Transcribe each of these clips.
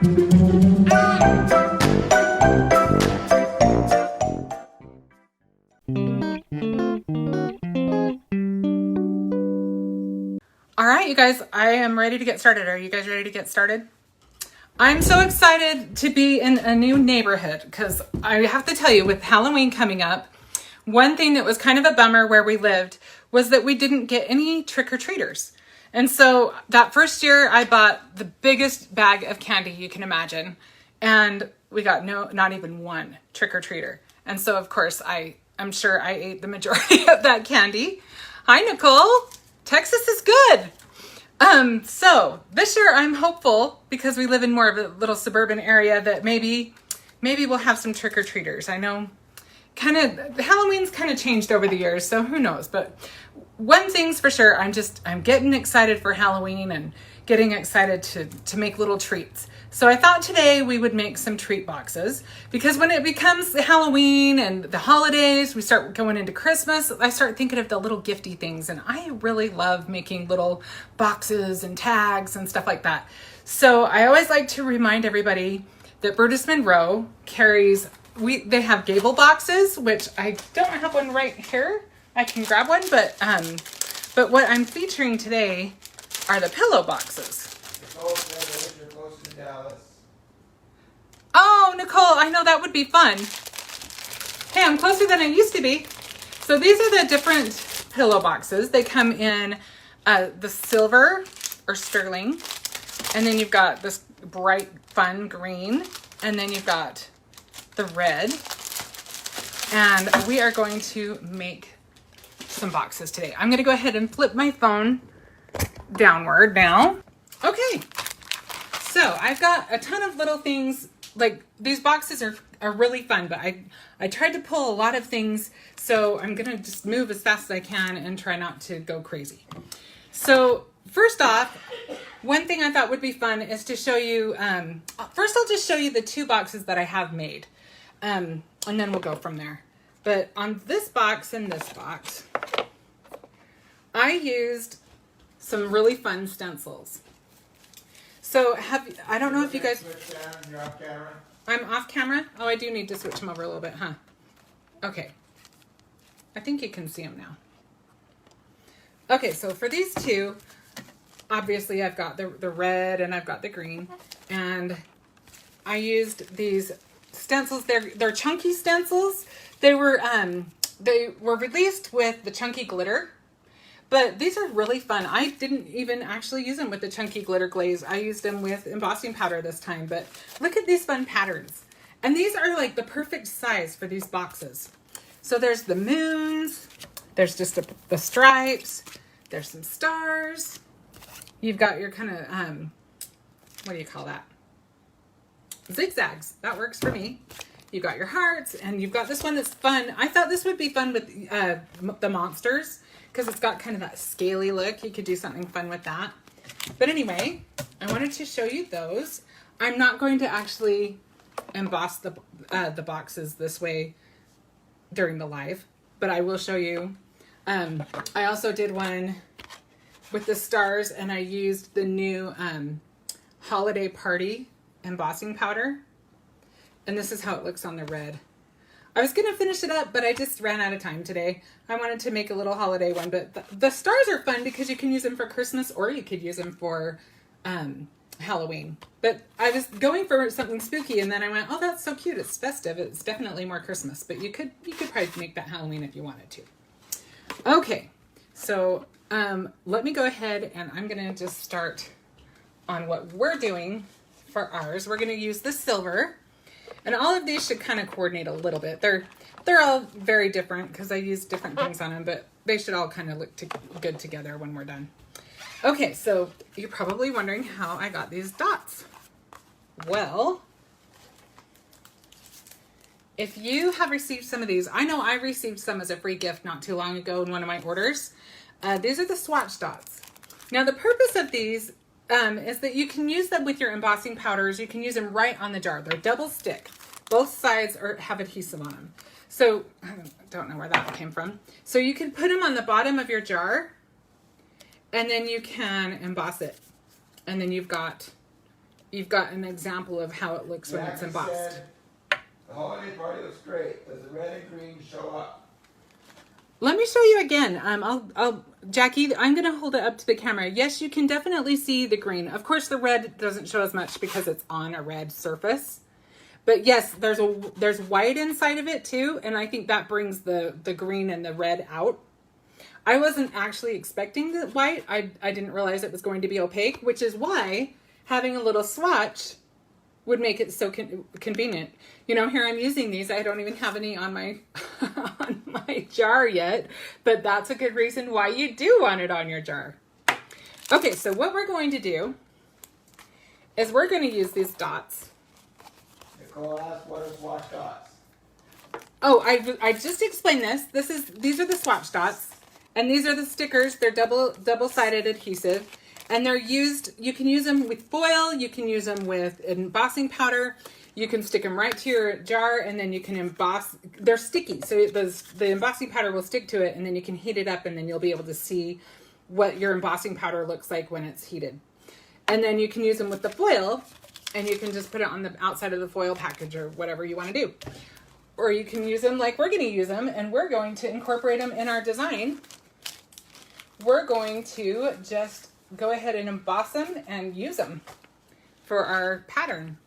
All right, you guys, I am ready to get started. Are you guys ready to get started? I'm so excited to be in a new neighborhood because I have to tell you, with Halloween coming up, one thing that was kind of a bummer where we lived was that we didn't get any trick-or-treaters. And so that first year I bought the biggest bag of candy you can imagine. And we got not even one trick-or-treater. And so of course I'm sure I ate the majority of that candy. Hi, Nicole. Texas is good. So this year I'm hopeful, because we live in more of a little suburban area, that maybe we'll have some trick-or-treaters. I know Halloween's kind of changed over the years, so who knows? But one thing's for sure, I'm getting excited for Halloween and getting excited to make little treats. So I thought today we would make some treat boxes, because when it becomes Halloween and the holidays, we start going into Christmas, I start thinking of the little gifty things, and I really love making little boxes and tags and stuff like that. So I always like to remind everybody that Brutus Monroe carries, they have gable boxes, which I don't have one right here. I can grab one, but what I'm featuring today are the pillow boxes. Oh, Nicole, I know that would be fun. Hey, I'm closer than I used to be. So these are the different pillow boxes. They come in the silver or sterling, and then you've got this bright, fun green, and then you've got the red. And we are going to make some boxes today. I'm going to go ahead and flip my phone downward now. Okay. So I've got a ton of little things. Like, these boxes are really fun, but I tried to pull a lot of things, so I'm gonna just move as fast as I can and try not to go crazy. So first off, one thing I thought would be fun is to show you, first I'll just show you the two boxes that I have made, and then we'll go from there. But on this box and this box, I used some really fun stencils. So I don't know if you guys... You're off camera? I'm off camera? Oh, I do need to switch them over a little bit, huh? Okay. I think you can see them now. Okay, so for these two, obviously I've got the red and I've got the green. And I used these stencils. They're chunky stencils. They were released with the chunky glitter. But these are really fun. I didn't even actually use them with the chunky glitter glaze. I used them with embossing powder this time. But look at these fun patterns. And these are like the perfect size for these boxes. So there's the moons. There's just the stripes. There's some stars. You've got your kind of, what do you call that? Zigzags. That works for me. You've got your hearts. And you've got this one that's fun. I thought this would be fun with the monsters, because it's got kind of that scaly look. You could do something fun with that. But anyway, I wanted to show you those. I'm not going to actually emboss the boxes this way during the live, but I will show you. I also did one with the stars, and I used the new holiday party embossing powder. And this is how it looks on the red. I was going to finish it up, but I just ran out of time today. I wanted to make a little holiday one, but the stars are fun because you can use them for Christmas, or you could use them for Halloween. But I was going for something spooky, and then I went, oh, that's so cute. It's festive. It's definitely more Christmas, but you could probably make that Halloween if you wanted to. Okay, so let me go ahead, and I'm going to just start on what we're doing for ours. We're going to use the silver. And all of these should kind of coordinate a little bit. They're all very different because I use different things on them, but they should all kind of look good together when we're done. Okay, so you're probably wondering how I got these dots. Well, if you have received some of these, I know I received some as a free gift not too long ago in one of my orders. These are the swatch dots. Now the purpose of these is that you can use them with your embossing powders. You can use them right on the jar. They're double stick. Both sides have adhesive on them. So I don't know where that came from. So you can put them on the bottom of your jar, and then you can emboss it. And then you've got you've got an example of how it looks when it's embossed. Said, the holiday party looks great. Does the red and green show up? Let me show you again. Jackie, I'm going to hold it up to the camera. Yes, you can definitely see the green. Of course, the red doesn't show as much because it's on a red surface. But yes, there's white inside of it too, and I think that brings the green and the red out. I wasn't actually expecting the white. I didn't realize it was going to be opaque, which is why having a little swatch would make it so convenient. You know, here I'm using these. I don't even have any on my on my jar yet, but that's a good reason why you do want it on your jar. Okay, so what we're going to do is we're going to use these dots. Nicole asked, what are swatch dots? Oh, I just explained this. These are the swatch dots, and these are the stickers. They're double-sided adhesive, and they're used. You can use them with foil. You can use them with embossing powder. You can stick them right to your jar, and then you can emboss. They're sticky, so the embossing powder will stick to it, and then you can heat it up, and then you'll be able to see what your embossing powder looks like when it's heated. And then you can use them with the foil, and you can just put it on the outside of the foil package or whatever you want to do. Or you can use them like we're going to use them, and we're going to incorporate them in our design. We're going to just go ahead and emboss them and use them for our pattern.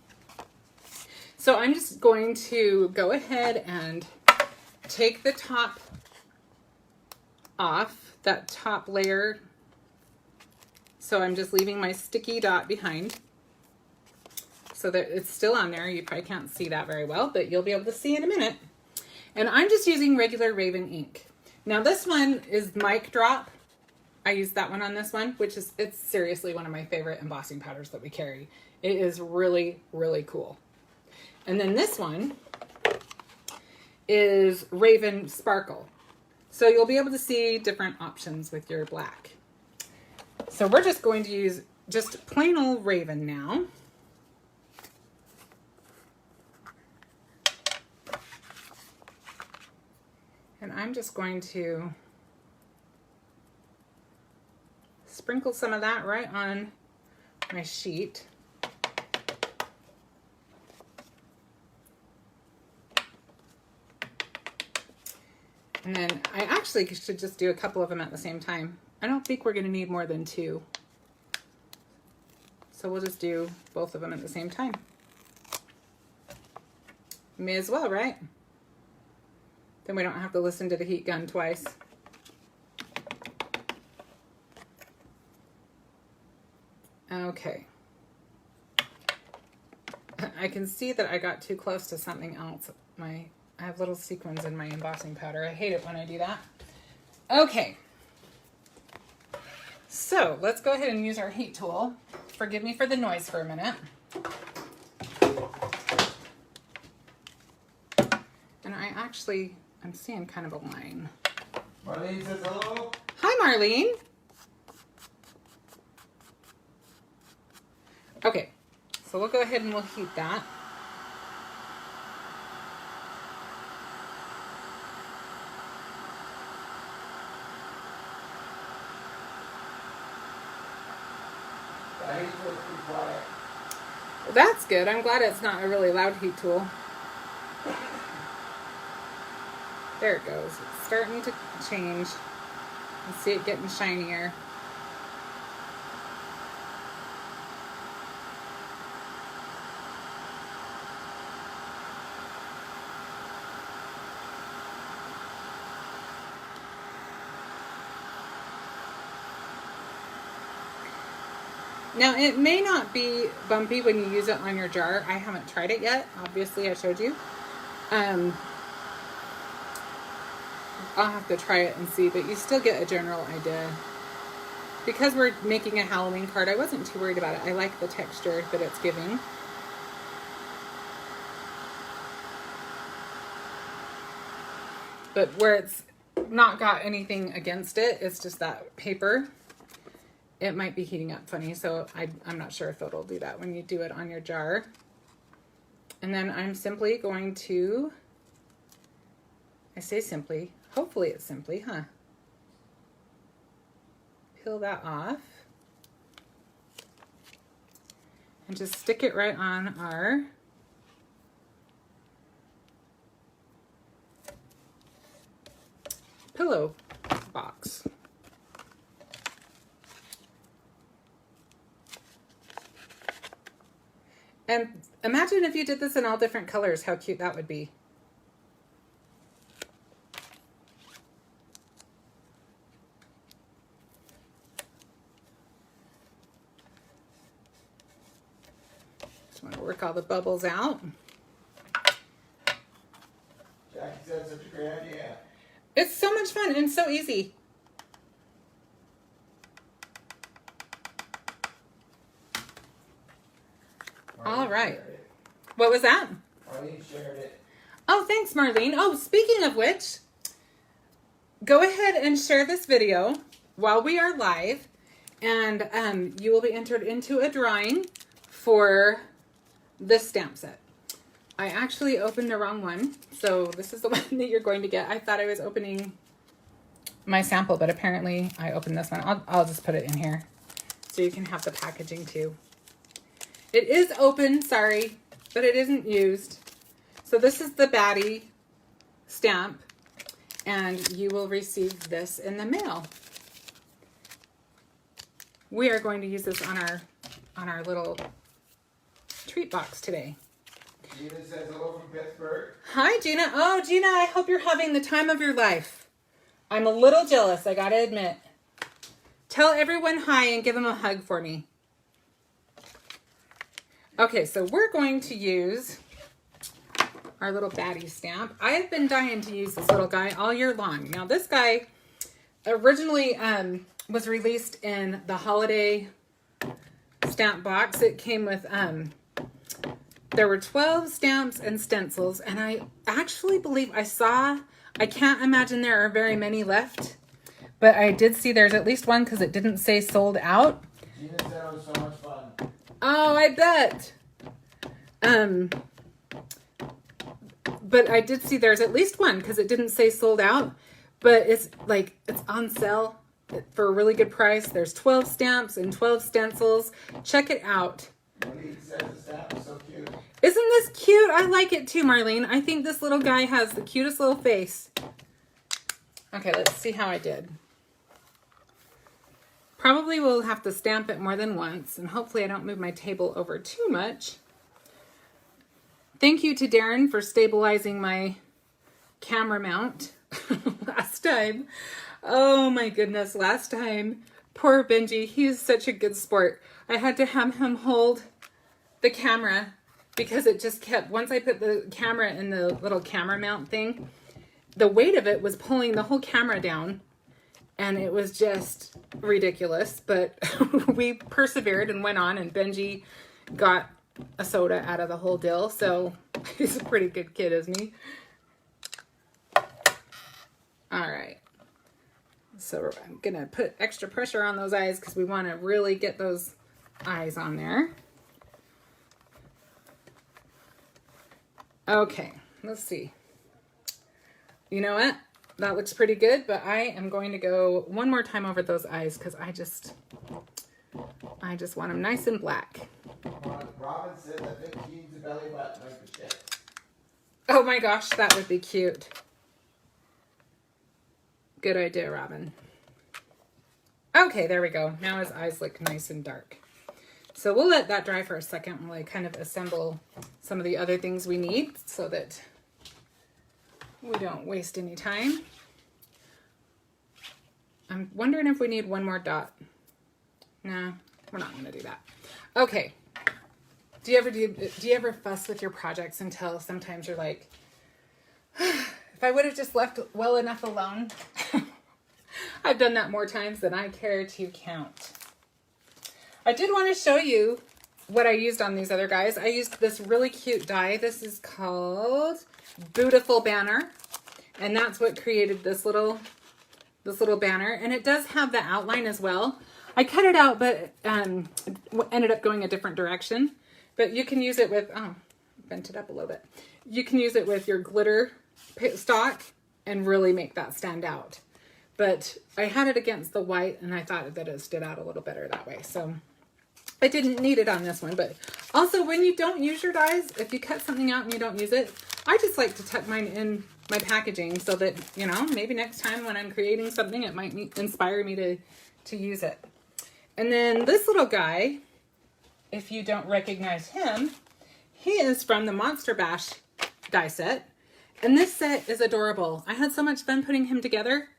So I'm just going to go ahead and take the top off, that top layer. So I'm just leaving my sticky dot behind so that it's still on there. You probably can't see that very well, but you'll be able to see in a minute. And I'm just using regular Raven ink. Now this one is Mic Drop. I used that one on this one, which is, it's seriously one of my favorite embossing powders that we carry. It is really, really cool. And then this one is Raven Sparkle. So you'll be able to see different options with your black. So we're just going to use just plain old Raven now. And I'm just going to sprinkle some of that right on my sheet. And then I actually should just do a couple of them at the same time. I don't think we're going to need more than 2. So we'll just do both of them at the same time. May as well, right? Then we don't have to listen to the heat gun twice. Okay. I can see that I got too close to something else. I have little sequins in my embossing powder. I hate it when I do that. Okay. So let's go ahead and use our heat tool. Forgive me for the noise for a minute. And I'm seeing kind of a line. Marlene says hello. Hi, Marlene. Okay, so we'll go ahead and we'll heat that. Well, that's good. I'm glad it's not a really loud heat tool. There it goes. It's starting to change. You see it getting shinier. Now, it may not be bumpy when you use it on your jar. I haven't tried it yet. Obviously, I showed you. I'll have to try it and see, but you still get a general idea. Because we're making a Halloween card, I wasn't too worried about it. I like the texture that it's giving. But where it's not got anything against it, it's just that paper. It might be heating up funny, so I'm not sure if it'll do that when you do it on your jar. And then I'm simply going to, I say simply, hopefully it's simply, huh? Peel that off. and just stick it right on our pillow box. And imagine if you did this in all different colors, how cute that would be. Just want to work all the bubbles out. Jackie said such a great idea. It's so much fun and so easy. All right. What was that? Marlene shared it. Oh, thanks, Marlene. Oh, speaking of which, go ahead and share this video while we are live, and you will be entered into a drawing for this stamp set. I actually opened the wrong one, so this is the one that you're going to get. I thought I was opening my sample, but apparently I opened this one. I'll just put it in here so you can have the packaging too. It is open, sorry, but it isn't used. So this is the Batty stamp, and you will receive this in the mail. We are going to use this on our little treat box today. Gina says hello from Pittsburgh. Hi, Gina. Oh, Gina, I hope you're having the time of your life. I'm a little jealous, I gotta admit. Tell everyone hi and give them a hug for me. Okay, so we're going to use our little Batty stamp. I have been dying to use this little guy all year long. Now, this guy originally was released in the holiday stamp box. It came with, there were 12 stamps and stencils, and I actually believe I can't imagine there are very many left, but I did see there's at least one because it didn't say sold out. Gina said it was so much fun. Oh, I bet. But I did see there's at least one because it didn't say sold out, but it's on sale for a really good price. There's 12 stamps and 12 stencils. Check it out. Marlene says the stamp is so cute. Isn't this cute? I like it too, Marlene. I think this little guy has the cutest little face. Okay, let's see how I did. Probably will have to stamp it more than once, and hopefully I don't move my table over too much. Thank you to Darren for stabilizing my camera mount last time. Oh my goodness, last time. Poor Benji, he's such a good sport. I had to have him hold the camera because it just kept, once I put the camera in the little camera mount thing, the weight of it was pulling the whole camera down. And it was just ridiculous, but we persevered and went on, and Benji got a soda out of the whole deal, so he's a pretty good kid, isn't he? All right. So I'm going to put extra pressure on those eyes because we want to really get those eyes on there. Okay, let's see. You know what? That looks pretty good, but I am going to go one more time over those eyes because I just want them nice and black. Robin says I think she needs a belly button like the shit. Oh my gosh, that would be cute. Good idea, Robin. Okay, there we go. Now his eyes look nice and dark. So we'll let that dry for a second while I kind of assemble some of the other things we need so that we don't waste any time. I'm wondering if we need one more dot. No, we're not going to do that. Okay. Do you ever fuss with your projects until sometimes you're like, if I would have just left well enough alone? I've done that more times than I care to count. I did want to show you what I used on these other guys. I used this really cute die. This is called Boo-tiful banner, and that's what created this little banner, and it does have the outline as well. I cut it out, but ended up going a different direction. But you can use it with, bent it up a little bit. You can use it with your glitter stock and really make that stand out. But I had it against the white, and I thought that it stood out a little better that way. So I didn't need it on this one, but also when you don't use your dies, if you cut something out and you don't use it, I just like to tuck mine in my packaging so that, you know, maybe next time when I'm creating something, it might inspire me to use it. And then this little guy, if you don't recognize him, he is from the Monster Bash die set. And this set is adorable. I had so much fun putting him together.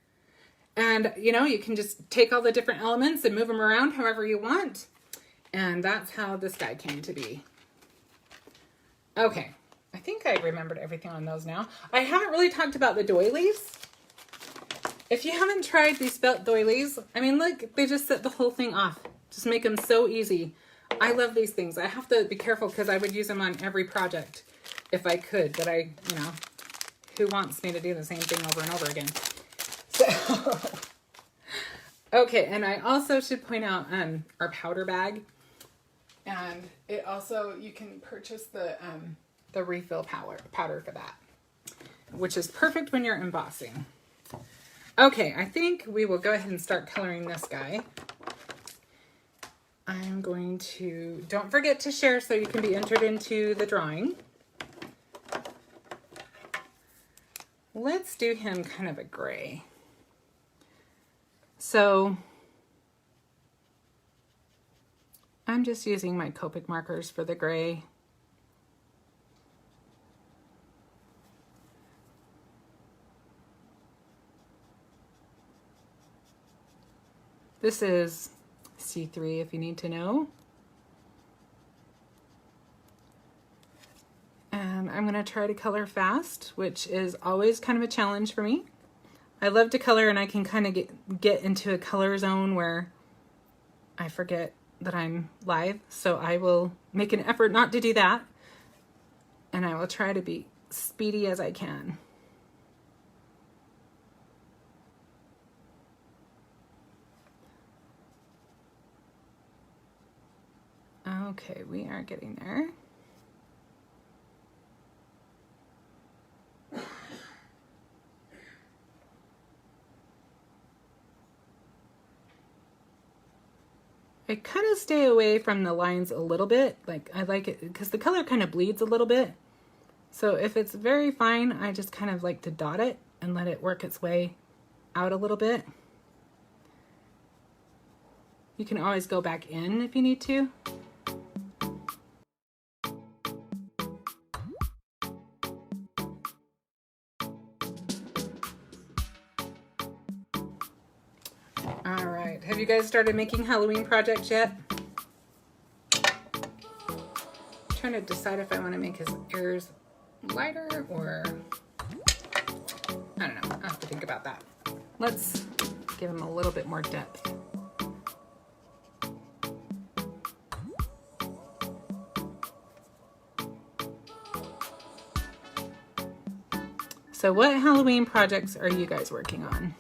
And, you know, you can just take all the different elements and move them around however you want. And that's how this guy came to be. Okay, I think I remembered everything on those now. I haven't really talked about the doilies. If you haven't tried these felt doilies, I mean, look, they just set the whole thing off. Just make them so easy. I love these things. I have to be careful because I would use them on every project if I could, but I, you know, who wants me to do the same thing over and over again? So, okay, and I also should point out our powder bag. And it also, you can purchase the refill powder for that, which is perfect when you're embossing. Okay, I think we will go ahead and start coloring this guy. I'm going to, don't forget to share so you can be entered into the drawing. Let's do him kind of a gray. So I'm just using my Copic markers for the gray. This is C3 if you need to know. And I'm going to try to color fast, which is always kind of a challenge for me. I love to color and I can kind of get into a color zone where I forget that I'm live. So I will make an effort not to do that. And I will try to be speedy as I can. Okay, we are getting there. I kind of stay away from the lines a little bit. Like I like it because the color kind of bleeds a little bit. So if it's very fine, I just kind of like to dot it and let it work its way out a little bit. You can always go back in if you need to. All right, have you guys started making Halloween projects yet? I'm trying to decide if I want to make his ears lighter or, I don't know, I'll have to think about that. Let's give him a little bit more depth. So what Halloween projects are you guys working on?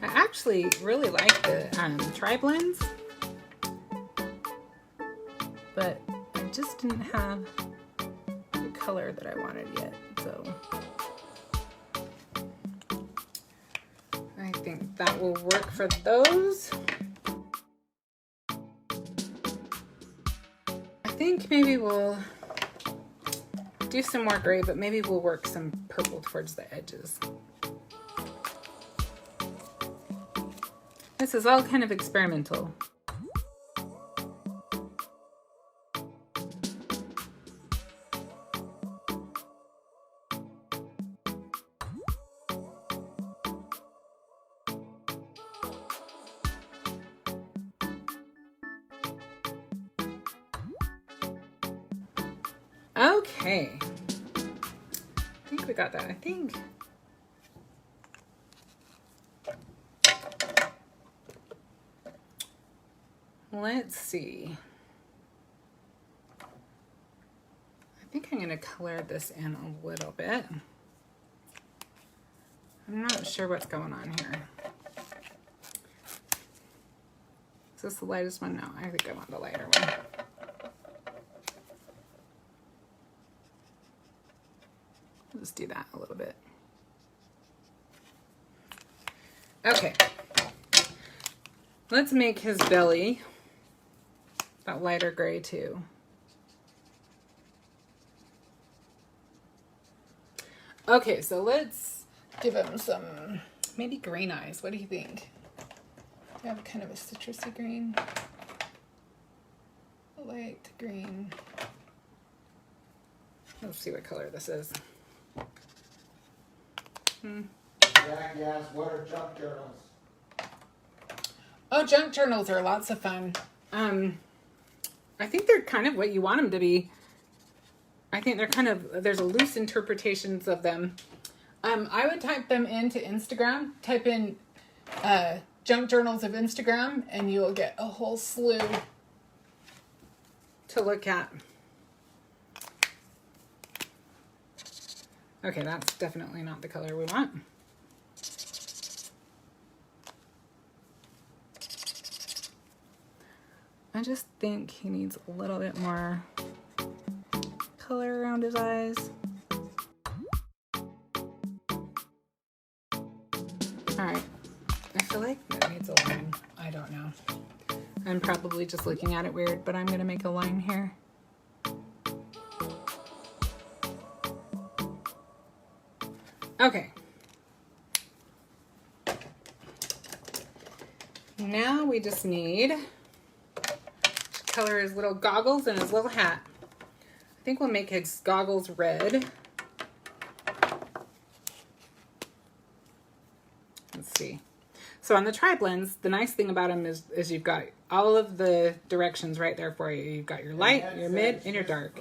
I actually really like the tri-blends, but I just didn't have the color that I wanted yet, so I think that will work for those. I think maybe we'll do some more gray, but maybe we'll work some purple towards the edges. This is all kind of experimental. Okay, I think we got that. I think let's see. I think I'm going to color this in a little bit. I'm not sure what's going on here. this the lightest one? No, I think I want the lighter one. Let's do that a little bit. Okay. Let's make his belly that lighter gray too. Okay, so let's give him some maybe green eyes. What do you think? Do you have kind of a citrusy green? A light green. Let's see what color this is. Jackie asked, what are junk journals? Oh, junk journals are lots of fun. I think they're kind of what you want them to be. I think they're kind of, there's a loose interpretations of them. I would type them into Instagram. Type in junk journals of Instagram and you'll get a whole slew to look at. Okay, that's definitely not the color we want. I just think he needs a little bit more color around his eyes. All right, I feel like that needs a line. I don't know. I'm probably just looking at it weird, but I'm gonna make a line here. Okay. Now we just need to color his little goggles and his little hat. I think we'll make his goggles red. Let's see. So on the tri-blends, the nice thing about them is you've got all of the directions right there for you. You've got your light, your mid, and your dark.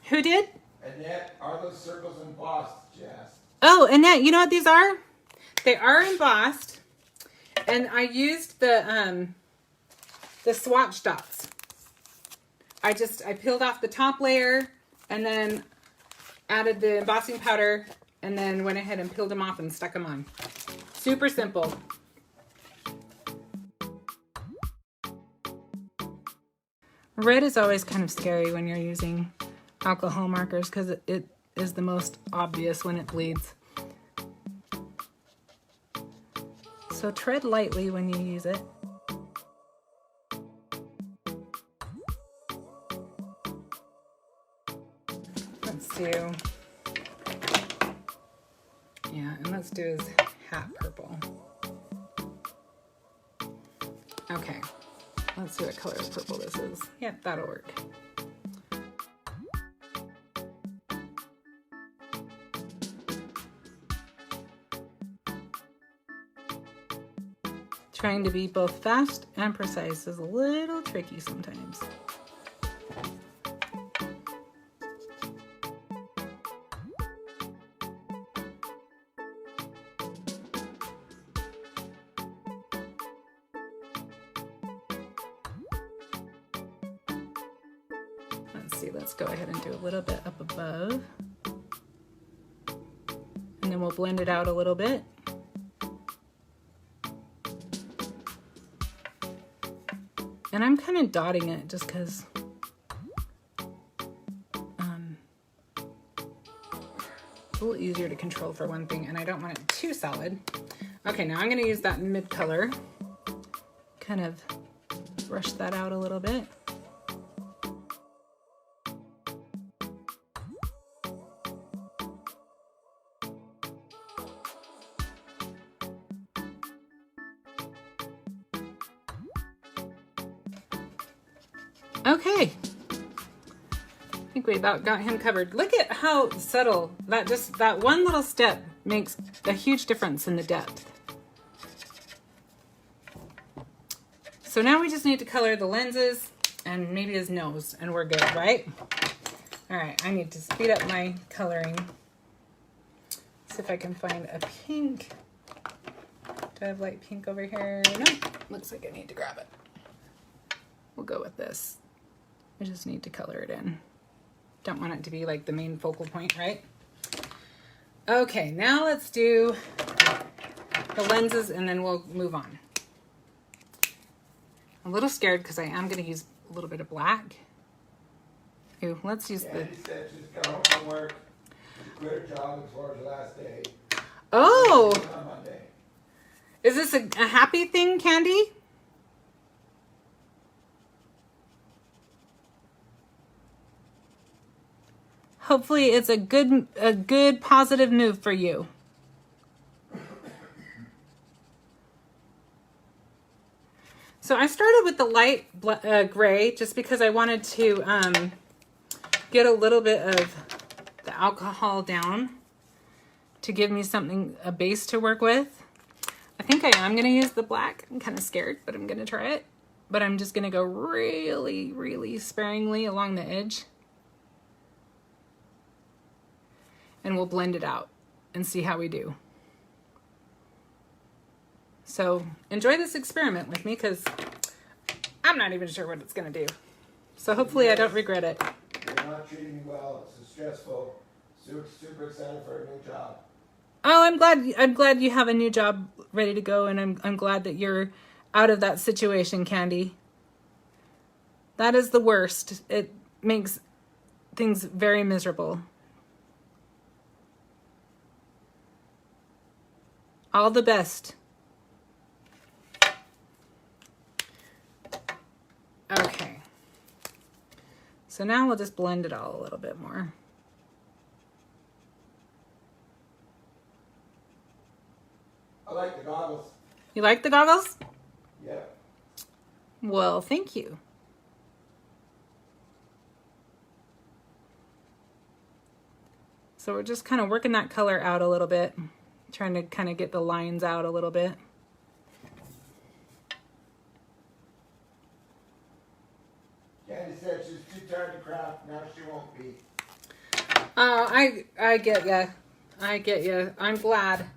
Who did? Annette, are those circles embossed, Jess? Oh, Annette, you know what these are? They are embossed, and I used the swatch dots. I peeled off the top layer and then added the embossing powder and then went ahead and peeled them off and stuck them on. Super simple. Red is always kind of scary when you're using alcohol markers because it is the most obvious when it bleeds. So tread lightly when you use it. Let's do, yeah, and let's do his hat purple. Okay, let's see what color of purple this is. Yep, that'll work. Trying to be both fast and precise is a little tricky sometimes. Let's see, let's go ahead and do a little bit up above. And then we'll blend it out a little bit. And I'm kind of dotting it just because it's a little easier to control for one thing, and I don't want it too solid. Okay, now I'm going to use that mid color, kind of brush that out a little bit. Okay, I think we about got him covered. Look at how subtle that one little step makes a huge difference in the depth. So now we just need to color the lenses and maybe his nose and we're good, right? All right, I need to speed up my coloring. See if I can find a pink. Do I have light pink over here? No, looks like I need to grab it. We'll go with this. I just need to color it in. Don't want it to be like the main focal point, right? Okay, now let's do the lenses and then we'll move on. I'm a little scared because I am going to use a little bit of black. Ooh, let's use the... Candy said she's come home from work. She quit her job towards the last day. Oh! On Monday. Is this a happy thing, Candy? Hopefully it's a good positive move for you. So I started with the light gray just because I wanted to get a little bit of the alcohol down to give me something, a base to work with. I think I am going to use the black. I'm kind of scared, but I'm going to try it. But I'm just going to go really, really sparingly along the edge. And we'll blend it out and see how we do. So enjoy this experiment with me because I'm not even sure what it's going to do. So hopefully I don't regret it. You're not treating me well. It's stressful. Super excited for a new job. Oh, I'm glad you have a new job ready to go, and I'm glad that you're out of that situation, Candy. That is the worst. It makes things very miserable. All the best. Okay. So now we'll just blend it all a little bit more. I like the goggles. You like the goggles? Yeah. Well, thank you. So we're just kind of working that color out a little bit. Trying to kind of get the lines out a little bit. Candy said she's too tired to craft. Now she won't be. Oh, I get ya. I get ya. I'm glad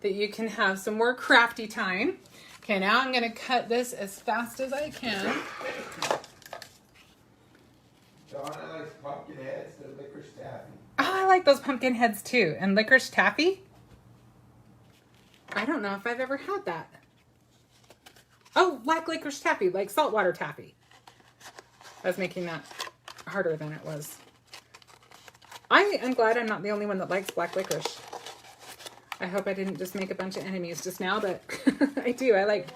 that you can have some more crafty time. Okay, now I'm going to cut this as fast as I can. Donna likes pumpkin heads and licorice taffy. Oh, I like those pumpkin heads too. And licorice taffy? I don't know if I've ever had that. Oh, black licorice taffy, like saltwater taffy. I was making that harder than it was. I am glad I'm not the only one that likes black licorice. I hope I didn't just make a bunch of enemies just now, but I do. I like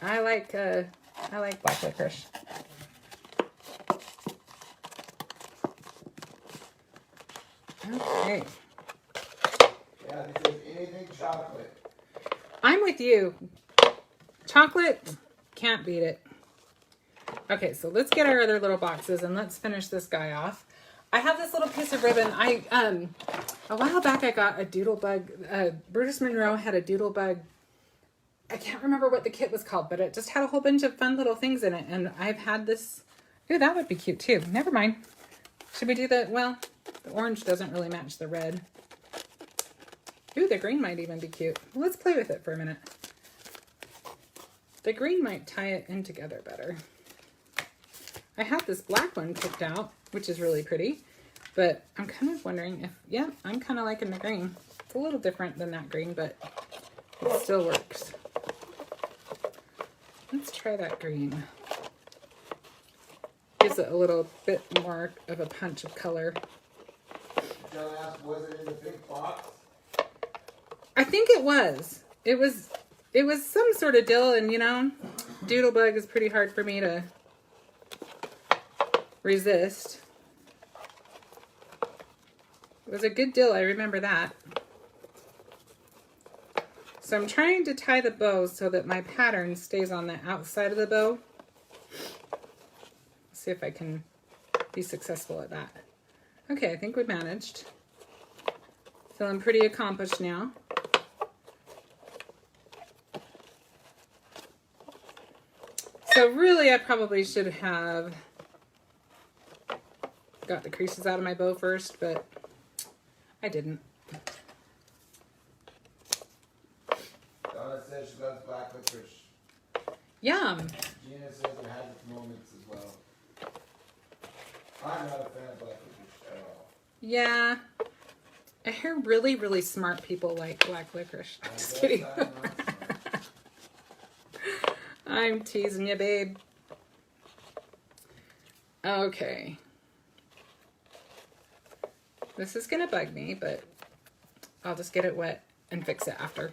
black licorice. Okay. Yeah, this is anything chocolate. I'm with you. Chocolate, can't beat it. Okay, so let's get our other little boxes and let's finish this guy off. I have this little piece of ribbon. A while back I got a doodlebug. Brutus Monroe had a doodlebug. I can't remember what the kit was called, but it just had a whole bunch of fun little things in it. And I've had this. Ooh, that would be cute too. Never mind. Should we do the, well, the orange doesn't really match the red. Ooh, the green might even be cute. Let's play with it for a minute. The green might tie it in together better. I have this black one picked out, which is really pretty, but I'm kind of wondering if, yeah, I'm kind of liking the green. It's a little different than that green, but it still works. Let's try that green. Gives it a little bit more of a punch of color. John asked, was it in the pink box? I think it was. It was some sort of dill, and you know, doodlebug is pretty hard for me to resist. It was a good dill, I remember that. So I'm trying to tie the bow so that my pattern stays on the outside of the bow. Let's see if I can be successful at that. Okay, I think we managed. Feeling pretty accomplished now. So really, I probably should have got the creases out of my bow first, but I didn't. Donna says she loves black licorice. Yum. Gina says it has its moments as well. I'm not a fan of black licorice at all. Yeah. I hear really, really smart people like black licorice. I'm just kidding. I'm teasing you, babe. Okay. This is gonna bug me, but I'll just get it wet and fix it after.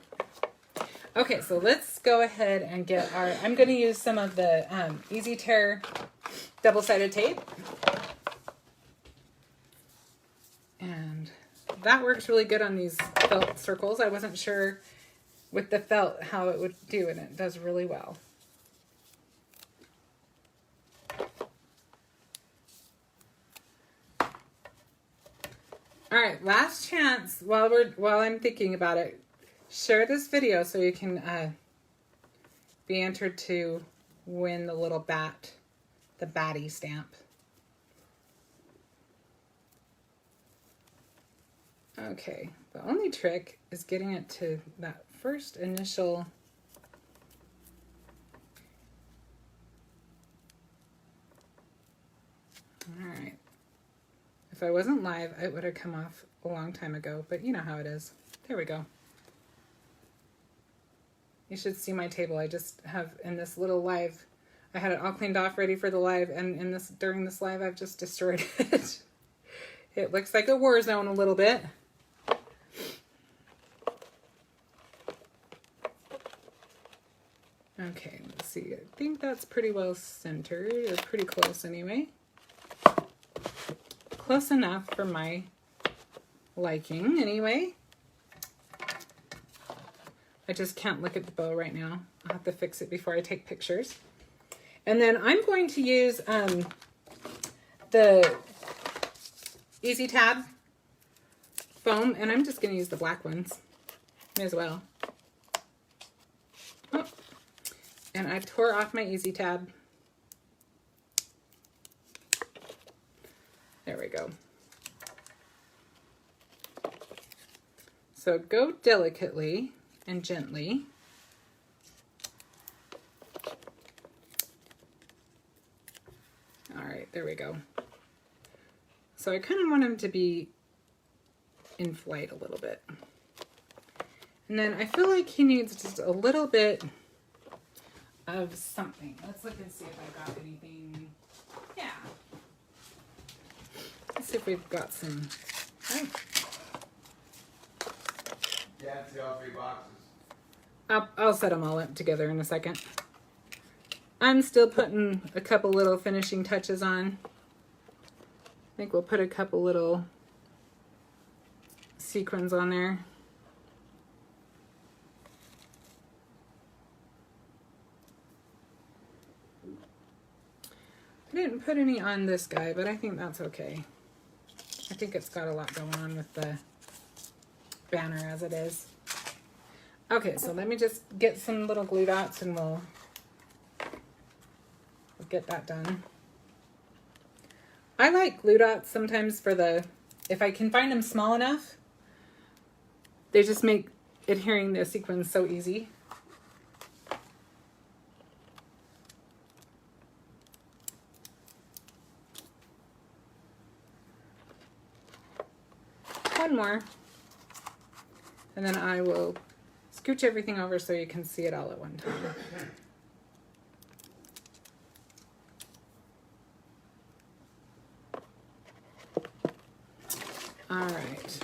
Okay, so let's go ahead and get our, I'm gonna use some of the Easy Tear double-sided tape. And that works really good on these felt circles. I wasn't sure with the felt how it would do, and it does really well. All right, last chance while I'm thinking about it. Share this video so you can be entered to win the little the Batty stamp. Okay, the only trick is getting it to that first initial. All right. If I wasn't live, it would have come off a long time ago, but you know how it is. There we go. You should see my table. I just have in this little live, I had it all cleaned off ready for the live, and during this live I've just destroyed it. It looks like a war zone a little bit. Okay, let's see. I think that's pretty well centered, or pretty close anyway. Close enough for my liking anyway. I just can't look at the bow right now. I'll have to fix it before I take pictures. And then I'm going to use the Easy Tab foam, and I'm just going to use the black ones. May as well. Oh. And I tore off my Easy Tab. There we go. So go delicately and gently. All right, there we go. So I kind of want him to be in flight a little bit. And then I feel like he needs just a little bit of something. Let's look and see if I got anything. Yeah. Let's see if we've got some. Oh. Yeah, see all 3 boxes. I'll set them all up together in a second. I'm still putting a couple little finishing touches on. I think we'll put a couple little sequins on there. I didn't put any on this guy, but I think that's okay. I think it's got a lot going on with the banner as it is. Okay, so let me just get some little glue dots and we'll get that done. I like glue dots sometimes for if I can find them small enough, they just make adhering the sequins so easy. One more, and then I will scooch everything over so you can see it all at one time. All right.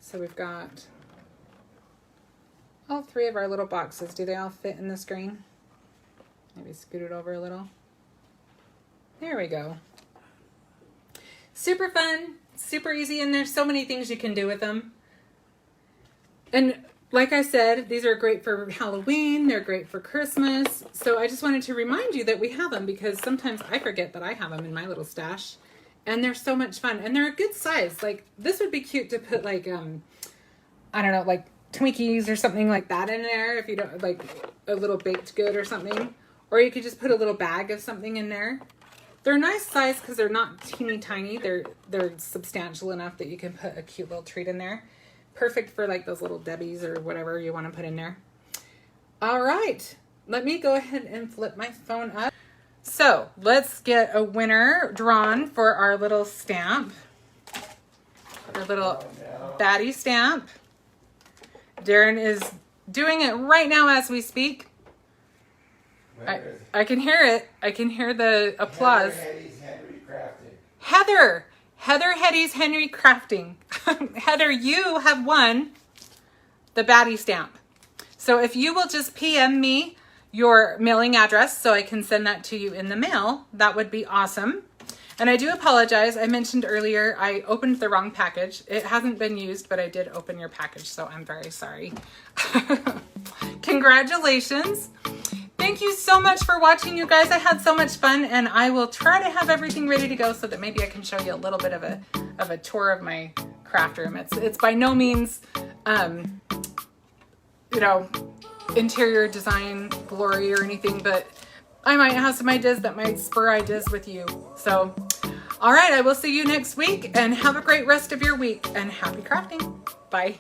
So we've got all 3 of our little boxes. Do they all fit in the screen? Maybe scoot it over a little. There we go. Super fun, super easy, and there's so many things you can do with them. And like I said, these are great for Halloween, they're great for Christmas. So I just wanted to remind you that we have them because sometimes I forget that I have them in my little stash. And they're so much fun, and they're a good size. Like, this would be cute to put like, I don't know, like Twinkies or something like that in there if you don't, like a little baked good or something. Or you could just put a little bag of something in there. They're a nice size because they're not teeny tiny. They're substantial enough that you can put a cute little treat in there. Perfect for like those little Debbies or whatever you want to put in there. All right, let me go ahead and flip my phone up. So let's get a winner drawn for our little stamp. Our little Batty stamp. Darren is doing it right now as we speak. I can hear it. I can hear the applause. Heather Hetty's Henry Crafting. Heather, you have won the Batty stamp. So if you will just PM me your mailing address so I can send that to you in the mail, that would be awesome. And I do apologize. I mentioned earlier I opened the wrong package. It hasn't been used, but I did open your package, so I'm very sorry. Congratulations. Thank you so much for watching, you guys. I had so much fun, and I will try to have everything ready to go so that maybe I can show you a little bit of a tour of my craft room. It's by no means, you know, interior design glory or anything, but I might have some ideas that might spur ideas with you. So, all right, I will see you next week, and have a great rest of your week, and happy crafting. Bye.